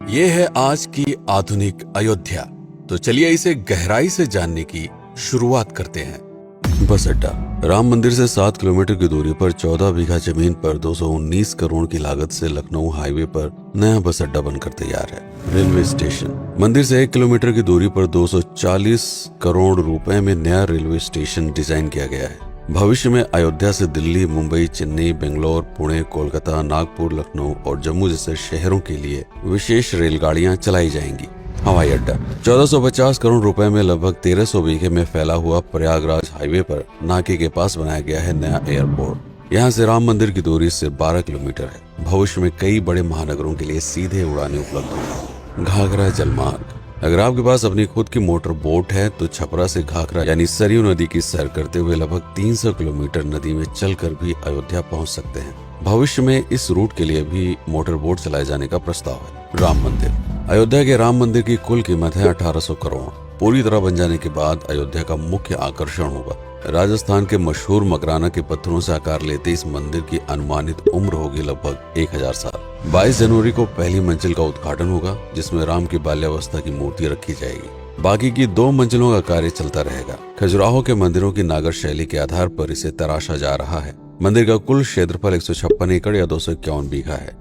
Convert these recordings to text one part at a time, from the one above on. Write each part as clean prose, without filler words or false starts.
ये है आज की आधुनिक अयोध्या। तो चलिए इसे गहराई से जानने की शुरुआत करते हैं। बस अड्डा। राम मंदिर से 7 किलोमीटर की दूरी पर 14 बीघा जमीन पर 219 करोड़ की लागत से लखनऊ हाईवे पर नया बस अड्डा बनकर तैयार है। Railway station. मंदिर से 1 किलोमीटर की दूरी पर 240 करोड़ रुपए में नया रेलवे स्टेशन डिजाइन किया गया है। भविष्य में अयोध्या से दिल्ली, मुंबई, चेन्नई, बेंगलोर, पुणे, कोलकाता, नागपुर, लखनऊ और जम्मू जैसे शहरों के लिए विशेष रेलगाड़ियां चलाई जाएंगी। हवाई अड्डा। 1450 करोड़ रुपए में लगभग 1300 बीघे में फैला हुआ प्रयागराज हाईवे पर नाके के पास बनाया गया है नया एयरपोर्ट। यहाँ से राम मंदिर की दूरी सिर्फ 12 किलोमीटर है। भविष्य में कई बड़े महानगरों के लिए सीधे उड़ानें उपलब्ध होंगी। घाघरा जलमार्ग। अगर आपके पास अपनी खुद की मोटर बोट है तो छपरा से घाघरा यानी सरयू नदी की सैर करते हुए लगभग 300 किलोमीटर नदी में चलकर भी अयोध्या पहुंच सकते हैं। भविष्य में इस रूट के लिए भी मोटर बोट चलाए जाने का प्रस्ताव है। राम मंदिर। अयोध्या के राम मंदिर की कुल कीमत है 1800 करोड़। पूरी तरह बन जाने के बाद अयोध्या का मुख्य आकर्षण होगा। राजस्थान के मशहूर मकराना के पत्थरों से आकार लेते इस मंदिर की अनुमानित उम्र होगी लगभग 1000 साल। 22 जनवरी को पहली मंजिल का उद्घाटन होगा, जिसमें राम की बाल्यावस्था की मूर्ति रखी जाएगी। बाकी की 2 मंजिलों का कार्य चलता रहेगा। खजुराहो के मंदिरों की नागर शैली के आधार पर इसे तराशा जा रहा है। मंदिर का कुल क्षेत्रफल 156 एकड़ या 251 बीघा है।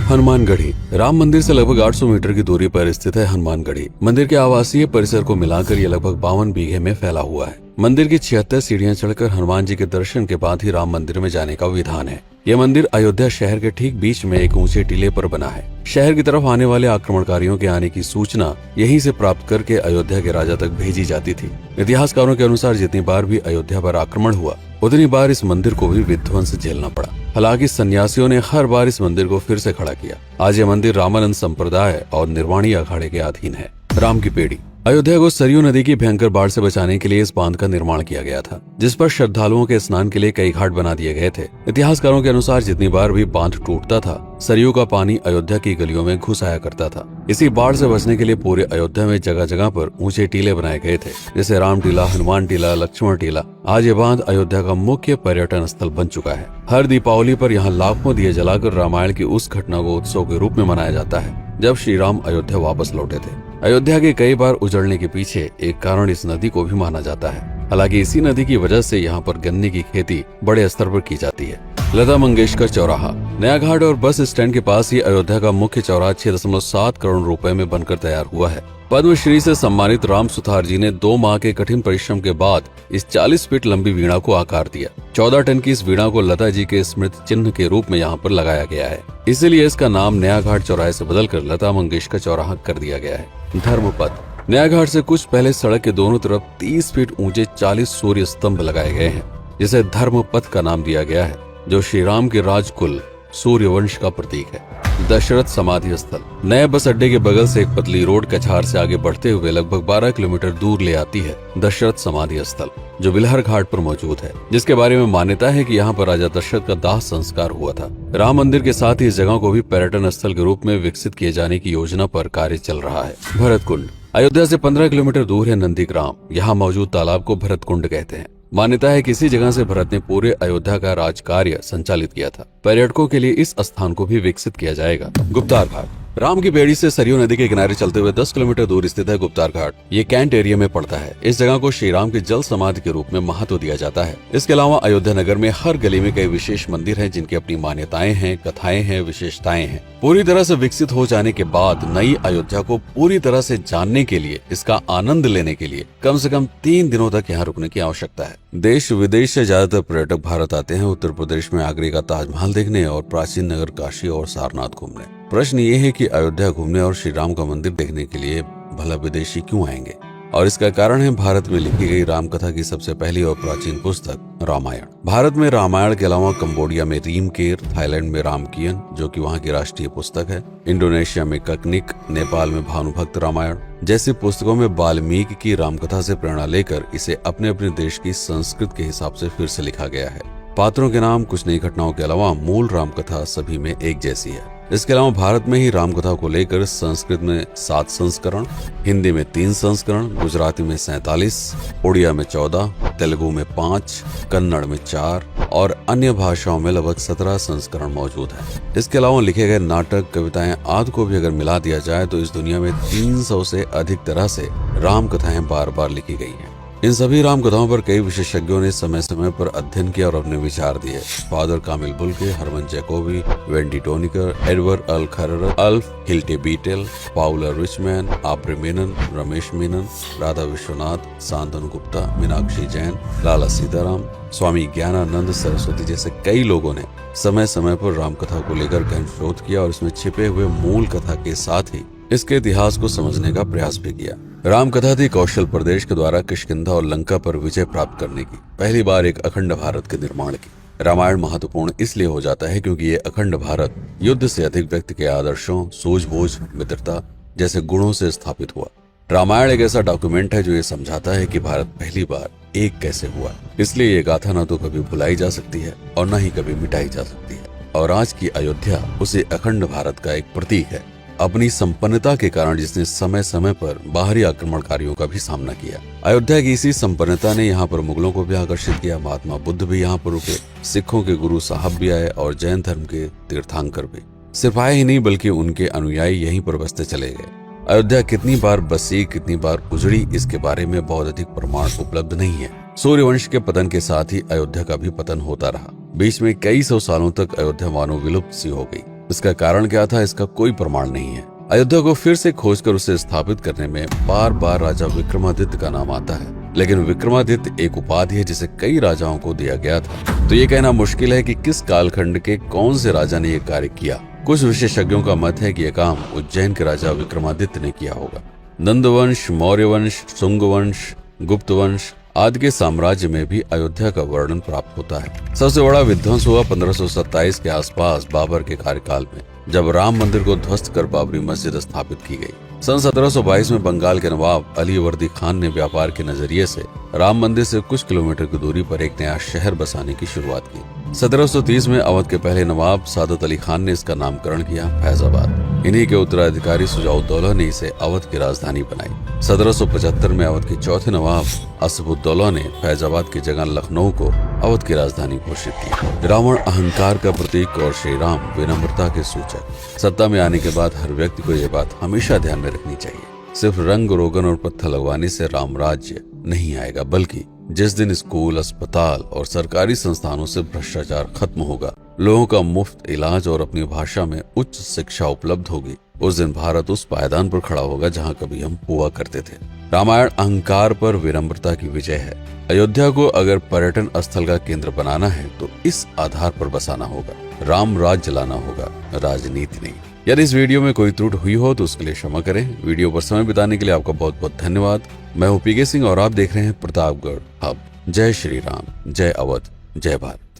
हनुमानगढ़ी। राम मंदिर से लगभग 800 मीटर की दूरी पर स्थित है हनुमानगढ़ी। मंदिर के आवासीय परिसर को मिलाकर यह लगभग 52 बीघे में फैला हुआ है। मंदिर की 76 सीढ़ियां चढ़कर हनुमान जी के दर्शन के बाद ही राम मंदिर में जाने का विधान है। यह मंदिर अयोध्या शहर के ठीक बीच में एक ऊंचे टीले पर बना है। शहर की तरफ आने वाले आक्रमणकारियों के आने की सूचना यहीं से प्राप्त करके अयोध्या के राजा तक भेजी जाती थी। इतिहासकारों के अनुसार जितनी बार भी अयोध्या पर आक्रमण हुआ उतनी बार इस मंदिर को भी विध्वंस झेलना पड़ा। हालांकि सन्यासियों ने हर बार इस मंदिर को फिर से खड़ा किया। आज यह मंदिर रामानंद संप्रदाय और निर्वाणी अखाड़े के अधीन है। राम की पेड़ी। अयोध्या को सरयू नदी की भयंकर बाढ़ से बचाने के लिए इस बांध का निर्माण किया गया था, जिस पर श्रद्धालुओं के स्नान के लिए कई घाट बना दिए गए थे। इतिहासकारों के अनुसार जितनी बार भी बांध टूटता था, सरयू का पानी अयोध्या की गलियों में घुस आया करता था। इसी बाढ़ से बचने के लिए पूरे अयोध्या में जगह जगह पर ऊंचे टीले बनाए गए थे, जैसे राम टीला, हनुमान टीला, लक्ष्मण टीला। आज ये बांध अयोध्या का मुख्य पर्यटन स्थल बन चुका है। हर दीपावली पर यहाँ लाखों दिए जलाकर रामायण की उस घटना को उत्सव के रूप में मनाया जाता है जब श्री राम अयोध्या वापस लौटे थे। अयोध्या के कई बार उजड़ने के पीछे एक कारण इस नदी को भी माना जाता है। हालांकि इसी नदी की वजह से यहाँ पर गन्ने की खेती बड़े स्तर पर की जाती है। लता मंगेशकर चौराहा। नया घाट और बस स्टैंड के पास ही अयोध्या का मुख्य चौराहा 6.7 करोड़ रुपए में बनकर तैयार हुआ है। पद्मश्री से सम्मानित राम सुथार जी ने 2 माह के कठिन परिश्रम के बाद इस 40 फीट लंबी वीणा को आकार दिया। 14 टन की इस वीणा को लता जी के स्मृति चिन्ह के रूप में यहाँ पर लगाया गया है। इसीलिए इसका नाम नया घाट चौराहे से बदलकर लता मंगेशकर चौराहा कर दिया गया है। धर्मपथ। नया घाट से कुछ पहले सड़क के दोनों तरफ 30 फीट ऊंचे 40 सूर्य स्तंभ लगाए गए हैं, जिसे धर्मपथ का नाम दिया गया है, जो श्री राम के राजकुल सूर्यवंश का प्रतीक है। दशरथ समाधि स्थल। नए बस अड्डे के बगल से एक पतली रोड कछार से आगे बढ़ते हुए लगभग 12 किलोमीटर दूर ले आती है दशरथ समाधि स्थल, जो बिलहर घाट पर मौजूद है, जिसके बारे में मान्यता है कि यहाँ पर राजा दशरथ का दाह संस्कार हुआ था। राम मंदिर के साथ ही इस जगह को भी पर्यटन स्थल के रूप में विकसित किए जाने की योजना पर कार्य चल रहा है। भरत कुंड। अयोध्या से 15 किलोमीटर दूर है नंदीग्राम। यहाँ मौजूद तालाब को भरत कुंड कहते हैं। मान्यता है कि इसी जगह से भरत ने पूरे अयोध्या का राज कार्य संचालित किया था। पर्यटकों के लिए इस स्थान को भी विकसित किया जाएगा। गुप्तार घाट। राम की बेड़ी से सरयू नदी के किनारे चलते हुए 10 किलोमीटर दूर स्थित है गुप्तार घाट। ये कैंट एरिया में पड़ता है। इस जगह को श्री राम के जल समाधि के रूप में महत्व दिया जाता है। इसके अलावा अयोध्या नगर में हर गली में कई विशेष मंदिर हैं, जिनकी अपनी मान्यताएं हैं, कथाएं हैं, विशेषताएं हैं। पूरी तरह से विकसित हो जाने के बाद नई अयोध्या को पूरी तरह से जानने के लिए, इसका आनंद लेने के लिए कम से कम 3 दिनों तक यहाँ रुकने की आवश्यकता है। देश विदेश से ज्यादातर पर्यटक भारत आते हैं उत्तर प्रदेश में आगरे का ताजमहल देखने और प्राचीन नगर काशी और सारनाथ घूमने। प्रश्न ये है कि अयोध्या घूमने और श्री राम का मंदिर देखने के लिए भला विदेशी क्यों आएंगे? और इसका कारण है भारत में लिखी गई राम कथा की सबसे पहली और प्राचीन पुस्तक रामायण। भारत में रामायण के अलावा कंबोडिया में रीमकेर, थाईलैंड में रामकियन, जो कि वहाँ की राष्ट्रीय पुस्तक है, इंडोनेशिया में ककनिक, नेपाल में भानुभक्त रामायण जैसी पुस्तकों में वाल्मीकि की रामकथा से प्रेरणा लेकर इसे अपने अपने देश की संस्कृति के हिसाब से फिर से लिखा गया है। पात्रों के नाम, कुछ नई घटनाओं के अलावा मूल रामकथा सभी में एक जैसी है। इसके अलावा भारत में ही रामकथा को लेकर संस्कृत में 7 संस्करण, हिंदी में 3 संस्करण, गुजराती में 47, उड़िया में 14, तेलुगु में 5, कन्नड़ में 4 और अन्य भाषाओं में लगभग 17 संस्करण मौजूद है। इसके अलावा लिखे गए नाटक, कविताएं आदि को भी अगर मिला दिया जाए तो इस दुनिया में 300 से अधिक तरह से राम कथाएं बार बार लिखी गई हैं। इन सभी राम कथाओं पर कई विशेषज्ञों ने समय समय पर अध्ययन किया और अपने विचार दिए। Father Camille Bulcke, Hermann Jacobi, Wendy Doniger, Edward अल खरर, Alf Hiltebeitel, Paula Richman, Aubrey Menon, Ramesh Menon, Radha Vishwanath, Shantanu Gupta, Meenakshi Jain, Lala Sitaram, Swami Gyanananda Saraswati जैसे कई लोगों ने समय समय पर रामकथा को लेकर गहन शोध किया और इसमें छिपे हुए मूल कथा के साथ ही इसके इतिहास को समझने का प्रयास भी किया। रामकथा थी कौशल प्रदेश के द्वारा किष्किंधा और लंका पर विजय प्राप्त करने की पहली बार एक अखंड भारत के निर्माण की। रामायण महत्वपूर्ण इसलिए हो जाता है क्योंकि ये अखंड भारत युद्ध से अधिक व्यक्ति के आदर्शों, सूझबूझ, मित्रता जैसे गुणों से स्थापित हुआ। रामायण एक ऐसा डॉक्यूमेंट है जो ये समझाता है कि भारत पहली बार एक कैसे हुआ। इसलिए ये गाथा न तो कभी भुलाई जा सकती है और न ही कभी मिटाई जा सकती है। और आज की अयोध्या उसे अखंड भारत का एक प्रतीक है, अपनी संपन्नता के कारण जिसने समय समय पर बाहरी आक्रमणकारियों का भी सामना किया। अयोध्या की इसी संपन्नता ने यहाँ पर मुगलों को भी आकर्षित किया। महात्मा बुद्ध भी यहाँ पर रुके, सिखों के गुरु साहब भी आए और जैन धर्म के तीर्थंकर भी। सिर्फ आए ही नहीं बल्कि उनके अनुयायी यहीं पर बसते चले गए। अयोध्या कितनी बार बसी, कितनी बार उजड़ी, इसके बारे में बहुत अधिक प्रमाण उपलब्ध नहीं है। सूर्यवंश के पतन के साथ ही अयोध्या का भी पतन होता रहा। बीच में कई सौ सालों तक अयोध्या मानो विलुप्त सी हो गई। इसका कारण क्या था, इसका कोई प्रमाण नहीं है। अयोध्या को फिर से खोजकर उसे स्थापित करने में बार बार राजा विक्रमादित्य का नाम आता है, लेकिन विक्रमादित्य एक उपाधि है जिसे कई राजाओं को दिया गया था। तो ये कहना मुश्किल है कि किस कालखंड के कौन से राजा ने ये कार्य किया। कुछ विशेषज्ञों का मत है कि यह काम उज्जैन के राजा विक्रमादित्य ने किया होगा। नंदवंश, मौर्य वंश, शुंग वंश, गुप्त वंश आदि के साम्राज्य में भी अयोध्या का वर्णन प्राप्त होता है। सबसे बड़ा विध्वंस हुआ 1527 के आसपास बाबर के कार्यकाल में, जब राम मंदिर को ध्वस्त कर बाबरी मस्जिद स्थापित की गई। सन 1722 में बंगाल के नवाब अलीवर्दी खान ने व्यापार के नजरिए से राम मंदिर से कुछ किलोमीटर की दूरी पर एक नया शहर बसाने की शुरुआत की। 1730 में अवध के पहले नवाब सादत अली खान ने इसका नामकरण किया फैजाबाद। इन्हीं के उत्तराधिकारी सुजाउद्दौला ने इसे अवध की राजधानी बनाई। 1775 में अवध के चौथे नवाब असफुद्दौला ने फैजाबाद की जगह लखनऊ को अवध की राजधानी घोषित की। रावण अहंकार का प्रतीक और श्री राम विनम्रता के सूचक। सत्ता में आने के बाद हर व्यक्ति को यह बात हमेशा ध्यान में रखनी चाहिए, सिर्फ रंग रोगन और पत्थर लगवाने से राम राज्य नहीं आएगा, बल्कि जिस दिन स्कूल, अस्पताल और सरकारी संस्थानों से भ्रष्टाचार खत्म होगा, लोगों का मुफ्त इलाज और अपनी भाषा में उच्च शिक्षा उपलब्ध होगी, उस दिन भारत उस पायदान पर खड़ा होगा जहां कभी हम हुआ करते थे। रामायण अहंकार पर विनम्रता की विजय है। अयोध्या को अगर पर्यटन स्थल का केंद्र बनाना है तो इस आधार पर बसाना होगा, राम राज्य लाना होगा, राजनीति नहीं। यदि इस वीडियो में कोई त्रुटि हुई हो तो उसके लिए क्षमा करें। वीडियो पर समय बिताने के लिए आपका बहुत बहुत धन्यवाद। मैं हूं पीके सिंह और आप देख रहे हैं प्रतापगढ़ हब। जय श्री राम, जय अवध, जय भारत।